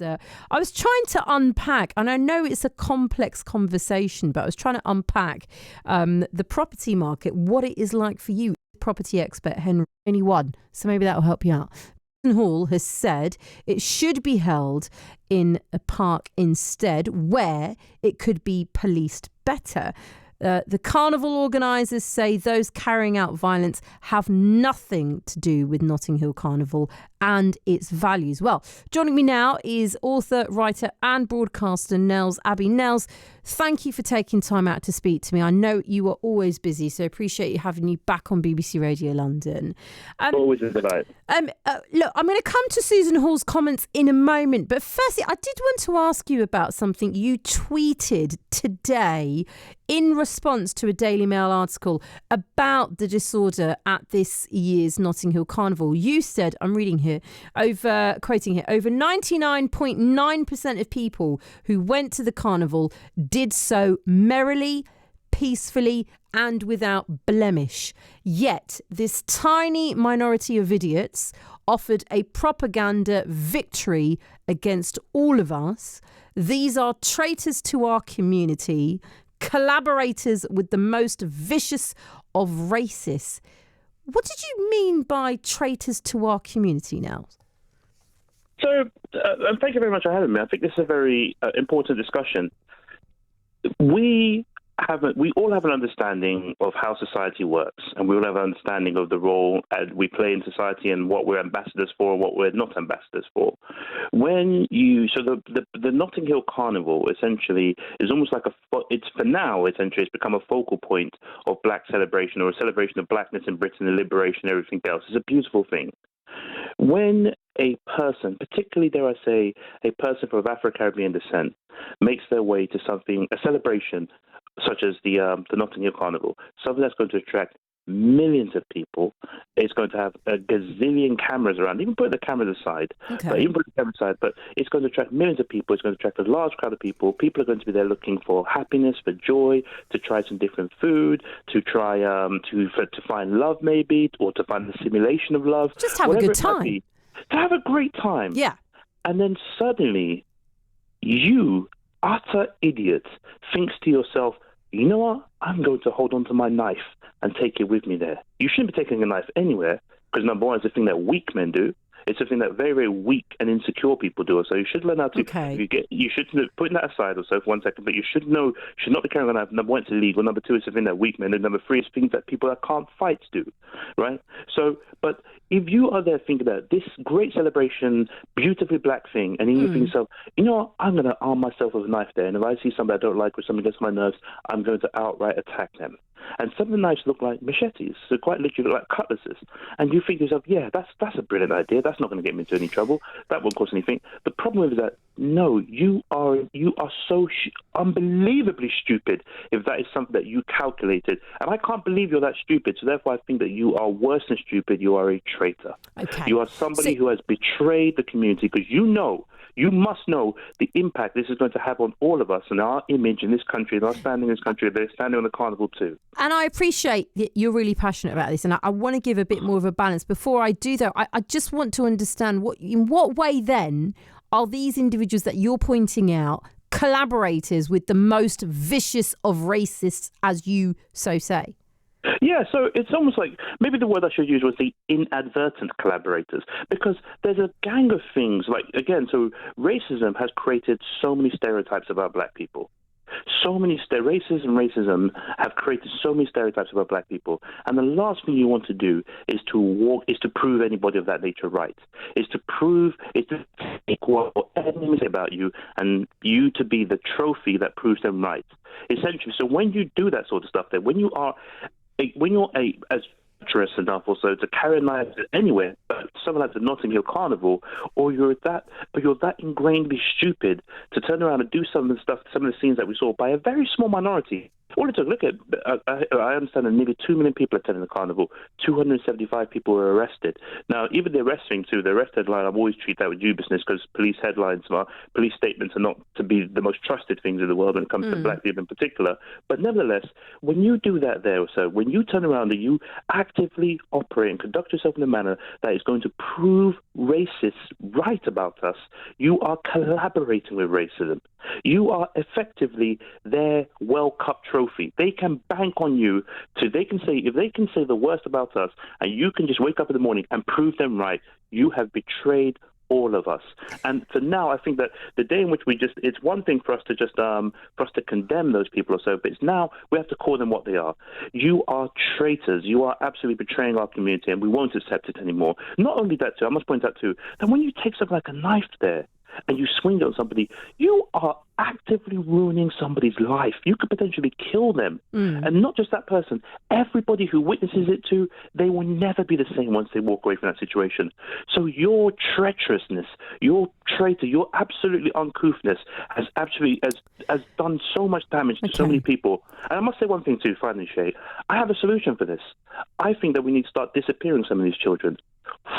I was trying to unpack, and I know it's a complex conversation, but I was trying to unpack the property market, what it is like for you. Property expert Henry, only one, so maybe that will help you out. Hall has said it should be held in a park instead, where it could be policed better. The carnival organisers say those carrying out violence have nothing to do with Notting Hill Carnival and its values. Well, joining me now is author, writer and broadcaster Nels Abbey. Nels, thank you for taking time out to speak to me. I know you are always busy, so I appreciate you having you back on BBC Radio London. Always a delight. Look, I'm going to come to Susan Hall's comments in a moment, but firstly, I did want to ask you about something you tweeted today in response to a Daily Mail article about the disorder at this year's Notting Hill Carnival. You said, I'm reading here, over 99.9% of people who went to the carnival did so merrily, peacefully and without blemish. Yet this tiny minority of idiots offered a propaganda victory against all of us. These are traitors to our community, collaborators with the most vicious of racists. What did you mean by traitors to our community now? So, thank you very much for having me. I think this is a very important discussion. We all have an understanding of how society works, and we all have an understanding of the role we play in society and what we're ambassadors for and what we're not ambassadors for. The Notting Hill Carnival essentially is almost like it's become a focal point of black celebration, or a celebration of blackness in Britain and liberation and everything else. It's a beautiful thing. When a person, particularly, dare I say, a person from Afro-Caribbean descent, makes their way to a celebration such as the Notting Hill Carnival, something that's going to attract millions of people, it's going to have a gazillion cameras around. Even put the cameras aside, but it's going to attract millions of people. It's going to attract a large crowd of people. People are going to be there looking for happiness, for joy, to try some different food, to try to find love, maybe, or to find the simulation of love. Just have a good time. To have a great time. Yeah. And then suddenly, you, utter idiot, thinks to yourself, you know what? I'm going to hold on to my knife and take it with me there. You shouldn't be taking a knife anywhere, because number one, it's a thing that weak men do. It's a thing that very, very weak and insecure people do. So you should learn how to. Okay. You should put that aside also for 1 second. But you should not be carrying a knife. Number one, it's illegal. Number two, it's a thing that weak men do. Number three, it's things that people that can't fight do, right? So, but if you are there thinking that this great celebration, beautifully black thing, and then you think to yourself, you know what? I'm going to arm myself with a knife there, and if I see somebody I don't like or something gets on my nerves, I'm going to outright attack them. And some of the knives look like machetes, so quite literally look like cutlasses. And you think to yourself, yeah, that's a brilliant idea. That's not going to get me into any trouble. That won't cause anything. The problem is that, no, you are so unbelievably stupid if that is something that you calculated. And I can't believe you're that stupid, so therefore I think that you are worse than stupid. You are a traitor. Okay. You are somebody who has betrayed the community, because you must know the impact this is going to have on all of us and our image in this country and our standing in this country. They're standing on the carnival too. And I appreciate that you're really passionate about this, and I want to give a bit more of a balance. Before I do, though, I just want to understand in what way then are these individuals that you're pointing out collaborators with the most vicious of racists, as you so say? Yeah, so it's almost like maybe the word I should use was the inadvertent collaborators, because there's a gang of things like, again, so racism has created so many stereotypes about black people. So many racism have created so many stereotypes about black people, and the last thing you want to do is to prove anybody of that nature right. Is to take what enemies say about you, and you to be the trophy that proves them right. Essentially, so when you do that sort of stuff, then when you're as treacherous enough also to carry a knife anywhere, something like the Notting Hill Carnival, or you're that ingrainedly stupid to turn around and do some of the scenes that we saw by a very small minority. All it took, look at, I understand that nearly 2 million people attended the carnival. 275 people were arrested. Now, even the arrest thing too, the arrest headline, I've always treated that with due business because police statements are not to be the most trusted things in the world when it comes to black people in particular. But nevertheless, when you do that there, so when you turn around and you actively operate and conduct yourself in a manner that is going to prove racists right about us, you are collaborating with racism. You are effectively their World Cup trophy. They can bank on you if they can say the worst about us, and you can just wake up in the morning and prove them right, you have betrayed all of us. And for now, I think that the day in which it's one thing for us to just for us to condemn those people or so, but it's now we have to call them what they are. You are traitors. You are absolutely betraying our community, and we won't accept it anymore. Not only that, too, I must point out too, that when you take something like a knife there and you swing it on somebody, you are actively ruining somebody's life. You could potentially kill them. And not just that person. Everybody who witnesses it too, they will never be the same once they walk away from that situation. So your treacherousness, your traitor, your absolutely uncouthness has done so much damage to so many people. And I must say one thing too, finally, Shay. I have a solution for this. I think that we need to start disappearing some of these children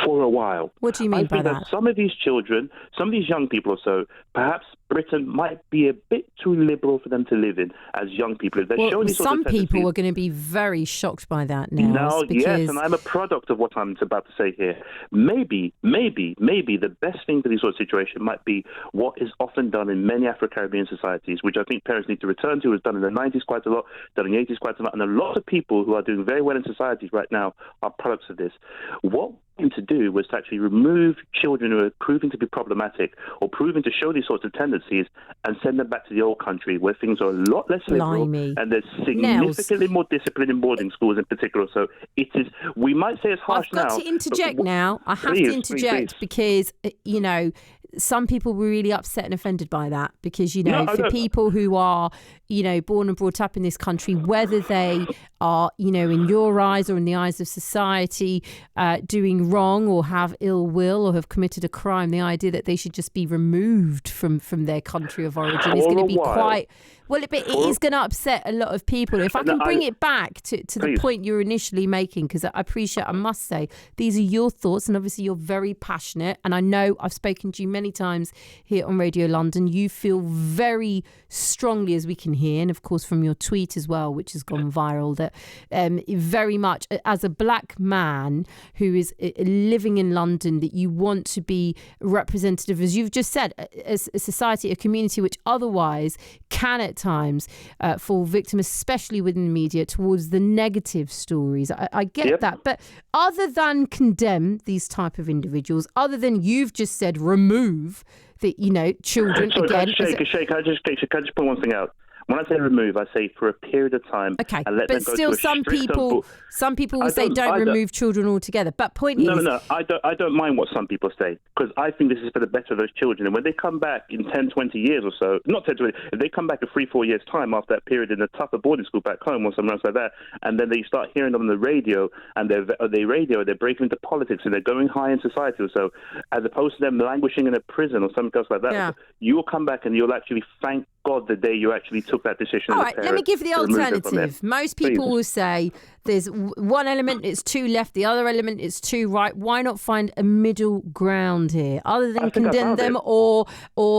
for a while. What do you mean by that? I think that some of these children, some of these young people or so, perhaps Britain might be a bit too liberal for them to live in as young people. If they're showing these some sort of people are going to be very shocked by that now. No, yes, and I'm a product of what I'm about to say here. Maybe the best thing for this sort of situation might be what is often done in many Afro-Caribbean societies, which I think parents need to return to. It was done in the 90s quite a lot, done in the 80s quite a lot, and a lot of people who are doing very well in societies right now are products of this. What we need to do was to actually remove children who are proving to be problematic or proving to show these sorts of tendencies and send them back to the old country where things are a lot less liberal and there's significantly more discipline in boarding schools in particular. So it is, we might say it's harsh now. I've got to interject now. I have to interject because, you know, some people were really upset and offended by that because, you know, for people who are, you know, born and brought up in this country, whether they are, you know, in your eyes or in the eyes of society, doing wrong or have ill will or have committed a crime, the idea that they should just be removed from their country of origin is going to be quite... Well, it is going to upset a lot of people. If I can bring it back to the point you were initially making, because I appreciate, I must say, these are your thoughts, and obviously you're very passionate. And I know I've spoken to you many times here on Radio London. You feel very strongly, as we can hear, and of course from your tweet as well, which has gone viral, that very much as a black man who is living in London, that you want to be representative, as you've just said, a society, a community which otherwise can at times fall victim, especially within the media, towards the negative stories. I get that. But other than condemn these type of individuals, other than you've just said remove the, you know, children again. Can I just point one thing out? When I say remove, I say for a period of time. Okay, and let but them go still, to some people will say don't remove children altogether. But point is, no, I don't mind what some people say because I think this is for the better of those children. And when they come back in 10, 20 years or so, not 10, 20, if they come back in 3-4 years' time after that period in a tougher boarding school back home or somewhere else like that, and then they start hearing them on the radio and they're breaking into politics and they're going high in society or so, as opposed to them languishing in a prison or something else like that, you will come back and you'll actually thank God the day you actually took that decision. All right, let me give the alternative. Most people will say there's one element, it's too left, the other element is too right. Why not find a middle ground here? Other than condemn them or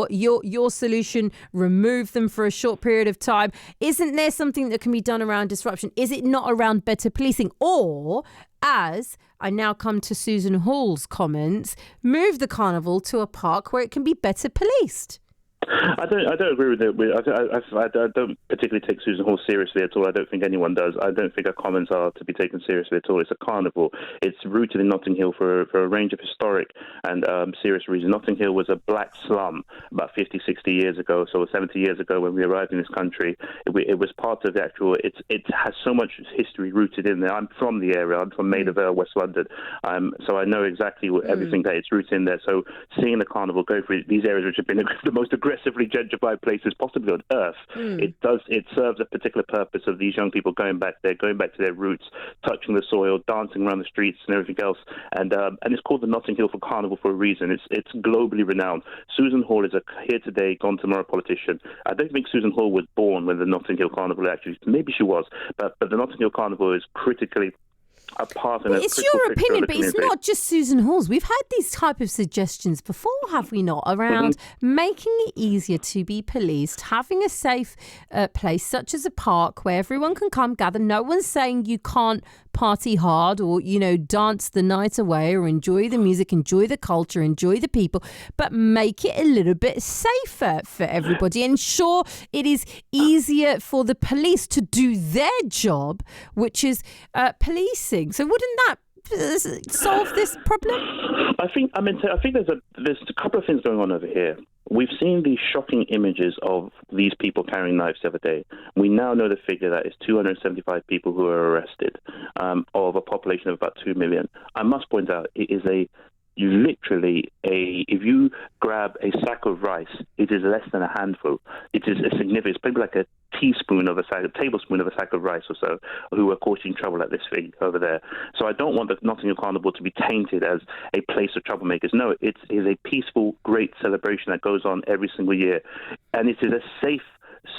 your solution, remove them for a short period of time. Isn't there something that can be done around disruption? Is it not around better policing? Or, as I now come to Susan Hall's comments, move the carnival to a park where it can be better policed? I don't agree with it. I don't particularly take Susan Hall seriously at all. I don't think anyone does. I don't think her comments are to be taken seriously at all. It's a carnival. It's rooted in Notting Hill for a range of historic and serious reasons. Notting Hill was a black slum about 50, 60 years ago, so 70 years ago when we arrived in this country. It was part of the actual... It has so much history rooted in there. I'm from the area. I'm from Maida Vale, West London. So I know exactly everything that it's rooted in there. So seeing the carnival go through these areas which have been the most aggressive massively gentrified places possibly on earth. It serves a particular purpose of these young people going back there, going back to their roots, touching the soil, dancing around the streets and everything else. And it's called the Notting Hill Carnival for a reason. It's globally renowned. Susan Hall is a here today, gone tomorrow politician. I don't think Susan Hall was born when the Notting Hill Carnival actually, maybe she was, but the Notting Hill Carnival is critically a part of it. It's your opinion, but it's not just Susan Hall's. We've had these type of suggestions before, have we not, around making it easier to be policed, having a safe place such as a park where everyone can come gather. No one's saying you can't party hard or, dance the night away or enjoy the music, enjoy the culture, enjoy the people, but make it a little bit safer for everybody. Ensure it is easier for the police to do their job, which is policing. So wouldn't that solve this problem? I think there's a couple of things going on over here. We've seen these shocking images of these people carrying knives every day. We now know the figure that is 275 people who are arrested, of a population of about 2 million. I must point out, it is if you grab a sack of rice, it is less than a handful. It is a significant, it's probably like a tablespoon of a sack of rice or so, who are causing trouble at this thing over there. So I don't want the Notting Hill Carnival to be tainted as a place of troublemakers. No, it is a peaceful, great celebration that goes on every single year. And it is a safe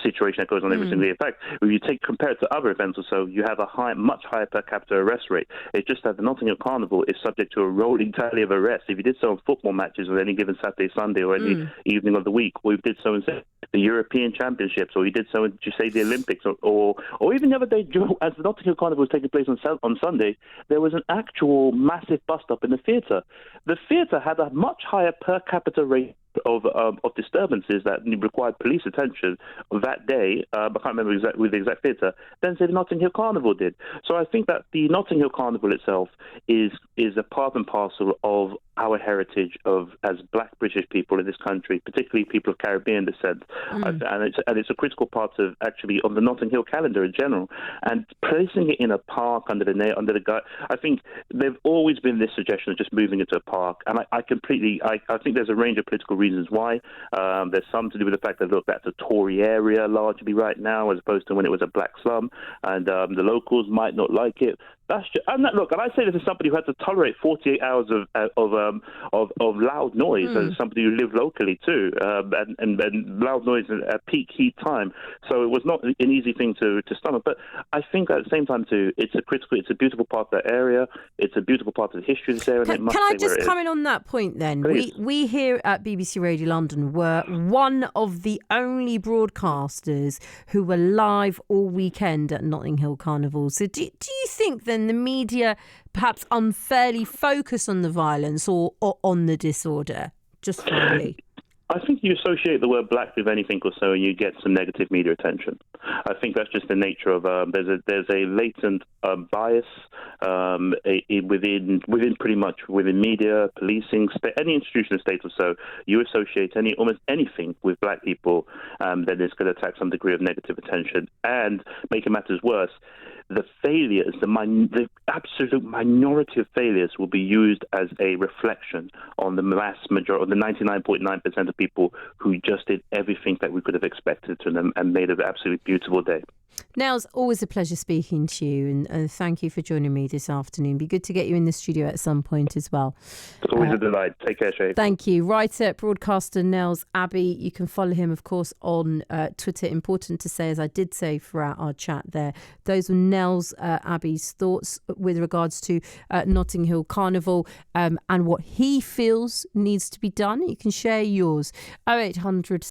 situation that goes on every single year. In fact, if you compare it to other events or so, you have a much higher per capita arrest rate. It's just that the Notting Hill Carnival is subject to a rolling tally of arrests. If you did so on football matches on any given Saturday, Sunday, or any evening of the week, or you did so in the European Championships, or you did so in, say, the Olympics, or even the other day, as the Notting Hill Carnival was taking place on Sunday, there was an actual massive bust-up in the theatre. The theatre had a much higher per capita rate of disturbances that required police attention that day. I can't remember with the exact theatre. Than say the Notting Hill Carnival did. So I think that the Notting Hill Carnival itself is a part and parcel of our heritage as Black British people in this country, particularly people of Caribbean descent, and it's a critical part of the Notting Hill calendar in general. And placing it in a park under the guy, I think there've always been this suggestion of just moving it to a park, and I think there's a range of political reasons why. There's some to do with the fact that that's a Tory area largely right now, as opposed to when it was a black slum, and the locals might not like it. That's just, and I say this as somebody who had to tolerate 48 hours of loud noise, as somebody who lived locally too, and loud noise at peak heat time. So it was not an easy thing to stomach. But I think at the same time too, it's a beautiful part of that area. It's a beautiful part of the history of this area. Can I just come in on that point then? We here at BBC Radio London were one of the only broadcasters who were live all weekend at Notting Hill Carnival. So do you think then the media perhaps unfairly focus on the violence or on the disorder? Just finally. I think you associate the word black with anything or so, and you get some negative media attention. I think that's just the nature of there's a latent bias within pretty much within media, policing, any institution, state or so. You associate almost anything with black people, then it's going to attract some degree of negative attention. And making matters worse, the failures, the absolute minority of failures will be used as a reflection on the mass majority, on the 99.9% of people who just did everything that we could have expected to them and made an absolutely beautiful day. Nels, always a pleasure speaking to you, and thank you for joining me this afternoon. Be good to get you in the studio at some point as well. It's always a delight. Take care, Shay. Thank you. Writer, broadcaster Nels Abbey. You can follow him, of course, on Twitter. Important to say, as I did say throughout our chat there, those were Nels Abbey's thoughts with regards to Notting Hill Carnival and what he feels needs to be done. You can share yours. 0800